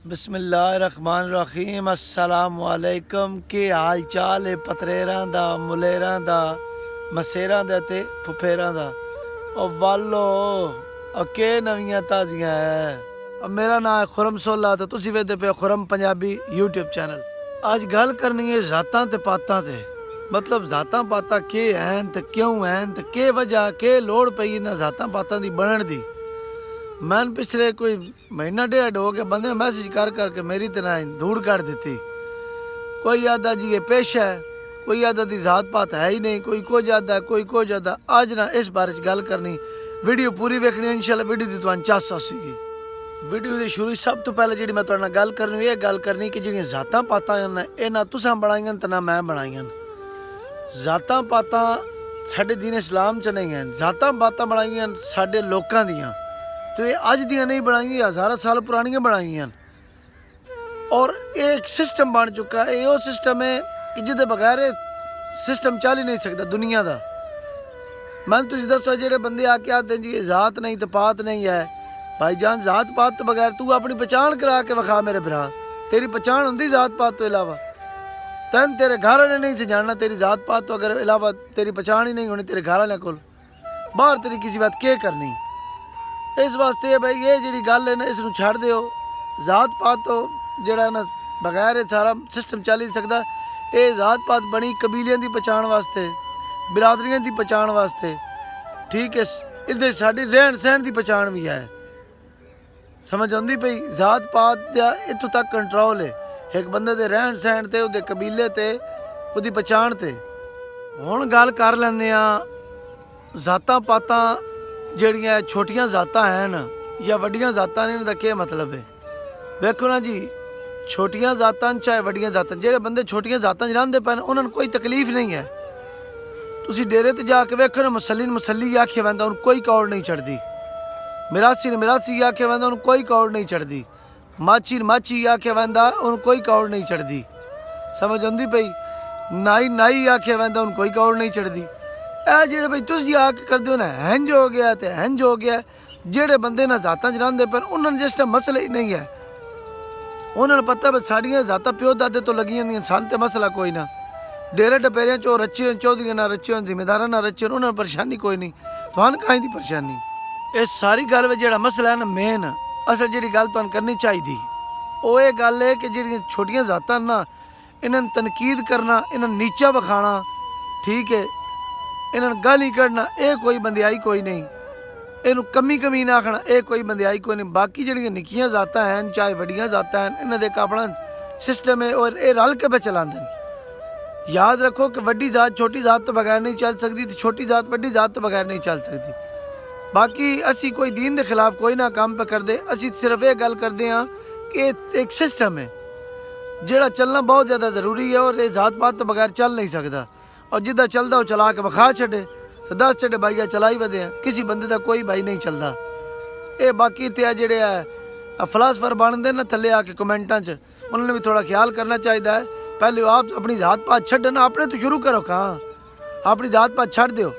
बिस्मिल्लाहिर्रहमानिर्रहीम अस्सलाम वालेकुम। के हाल चाल है पतरेरां दा, मुलेरां दा, मसेरां दा ते फुफेरां दा। ओ वालो के नवियां ताज़ियां है। मेरा नाम है खुरम सोला ते तुसी वेखदे पे खुरम पंजाबी यूट्यूब चैनल। अज गल करनी है जातां ते पातां ते। मतलब जातां पातां के हैन ते क्यों हैन ते के वजह के लोड़ पई इन्हां जातां पातां दी बनन दी। मैंने पिछले कोई महीना डेढ़ हो गया बंदे मैसेज कर करके मेरी तना धूड़ कट दी। कोई आदा जी ये पेशा है, कोई आदा दी जात पात है ही नहीं, कोई को जादा कोई को जादा। अज ना इस बारे च गल करनी, वीडियो पूरी वेखनी इंशाल्लाह। वीडियो की तुहानू चस आसेगी। वीडियो की शुरू सब तो पहले जी मैं तुहाडे नाल गल करनी ये गल करनी कि जिहड़ियां जातां पातां ने ये ना तुसां बनाईयां ते ना मैं बनाईयां। जातां पातां साडे दीन इस्लाम च नहीं हैं। जातां पातां बनाईयां साडे लोकां दियां, तो ये अज दियां नहीं बनाई, हज़ारा साल पुरानियां बनाई हैं। और एक सिस्टम बन चुका है, ये सिस्टम है कि जिदे बगैर सिस्टम चल ही नहीं सकता दुनिया का। मैं तुझे दसो जेडे बंदे आके आते जी जात नहीं तो पात नहीं है, भाई जान जात पात तो बगैर तू अपनी पहचान करा के विखा मेरे भरा। तेरी पहचान होंगी जात पात तो इलावा, तैन तेरे घर वाले नहीं से जानना तेरी जात पात तो अगर इलावा तेरी पहचान ही नहीं होनी तेरे घर वाले को बाहर तेरी किसी बात के करनी। इस वास्ते भाई ये जी गल है ना इसनू छड़ दो। जात पात तो जड़ा ना बगैर सारा सिस्टम चल ही सकता। ये जात पात बनी कबीलियां की पहचान वास्ते, बिरादरियां की पहचान वास्ते, ठीक है। इधर साड़ी रहन सहन की पहचान भी है। समझ आती पई जात पात का इतों तक कंट्रोल है एक बंदे के रहन सहन ते उहदे कबीले ते उहदी पहचान ते। हुण गल कर लैंदे आ जातां पातां ਜਿਹੜੀਆਂ छोटियां जातां हैं या वड्डियां जातां ने इनका क्या मतलब है। वेखो ना जी छोटियां जातां चाहे वड्डियां जातां, जेडे बंदे छोटियां जातां रहिंदे पैन उन्होंने कोई तकलीफ नहीं है। तुसी डेरे ते जाके वेखो ना मुसल्ली मुसल्ली आखे वैंदा उन्हें कोई कौड़ नहीं चढ़ती, मिरासी ने मिरासी आखे वैंदा उन्हें कोई कौड़ नहीं चढ़ती, माची ने माची आखे वैंदा उन्हें कोई कौड़ नहीं चढ़ती। समझ आती पई नाई नाई आखे वैंदा उन्हें कोई कौड़ नहीं चढ़ती। जेडे भाई तुम आके करते हो ना हैंज हो गया तो हैंज हो गया। जेडे बंदे ना जातां च रहिंदे पर उन्होंने जिस टाइम मसला ही नहीं है, उन्होंने पता भी साड़ियां जातां प्यो दादे तो लगी जांदियां सन ते मसला कोई ना। डेरे डपेरियां चो रचे चौधरी ना रचे जिम्मेदारा ना रचे उन्होंने परेशानी कोई नहीं, तुहानू कहीं दी परेशानी। इस सारी गल में जेड़ा मसला है ना मेन असल जी गल तुहानू करनी चाहिए वो ये गल है कि जी छोटियां जातां ना इन्होंने तनकीद करना, इन्होंने नीचा विखाना, ठीक है, इन्होंने गल ही कढ़ना ये कोई बंदियाई कोई नहीं। इनू कमी कमी ना आखना ये कोई बंदियाई कोई नहीं। बाकी जड़ियाँ निक्कियां जातां हैं चाहे वड्डियां जातां हैं इन्हों का अपना सिस्टम है और ये रल के पे चलाते हैं। याद रखो कि वड्डी जात छोटी जात तो बगैर नहीं चल सकती, तो छोटी जात वड्डी जात तो बगैर नहीं चल सकती। बाकी असी कोई दीन के खिलाफ कोई ना काम पे करते, असी सिर्फ ये गल करते हैं कि एक सिस्टम है जोड़ा चलना बहुत ज़्यादा ज़रूरी है और ये जात पात तो बगैर चल नहीं सकता। और जिदा चलता वो चला के विखा छे तो दस छे भाई चलाई वधे हैं, किसी बंदे का कोई भाई नहीं चलता। ये बाकी ते जेडे है फिलासफर बनते ना थले आके कमेंटा च उन्होंने भी थोड़ा ख्याल करना चाहिए है। पहले आप अपनी जात पात छड्डन, अपने तो शुरू करो कहाँ अपनी जात पात छड़ दो।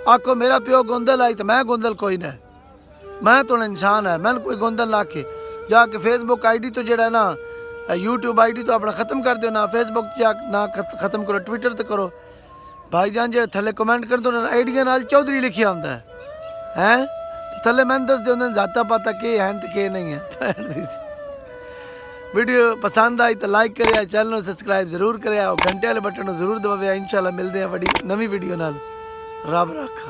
आखो मेरा प्यो गोंदल आई तो मैं गोंदल कोई ना, मैं तो इंसान है, मैंने कोई गोंदल ला के जाके फेसबुक आई डी तो जेड़ा ना यूट्यूब आई डी तो अपना ख़त्म कर दो ना, फेसबुक जा ना ख़त्म करो, ट्विटर तो करो। भाईजान जो थले कमेंट कर दो ना आईडिया नाल चौधरी लिखिया होंदा है थले मैंने दस दे जाता पाता के हैं तो के नहीं है। वीडियो पसंद आई तो लाइक करे, चैनल सब्सक्राइब जरूर करे और घंटे वाले बटन जरूर दबावे। इंशाल्लाह मिलते हैं बड़ी नवी वीडियो नाल। रब रखा।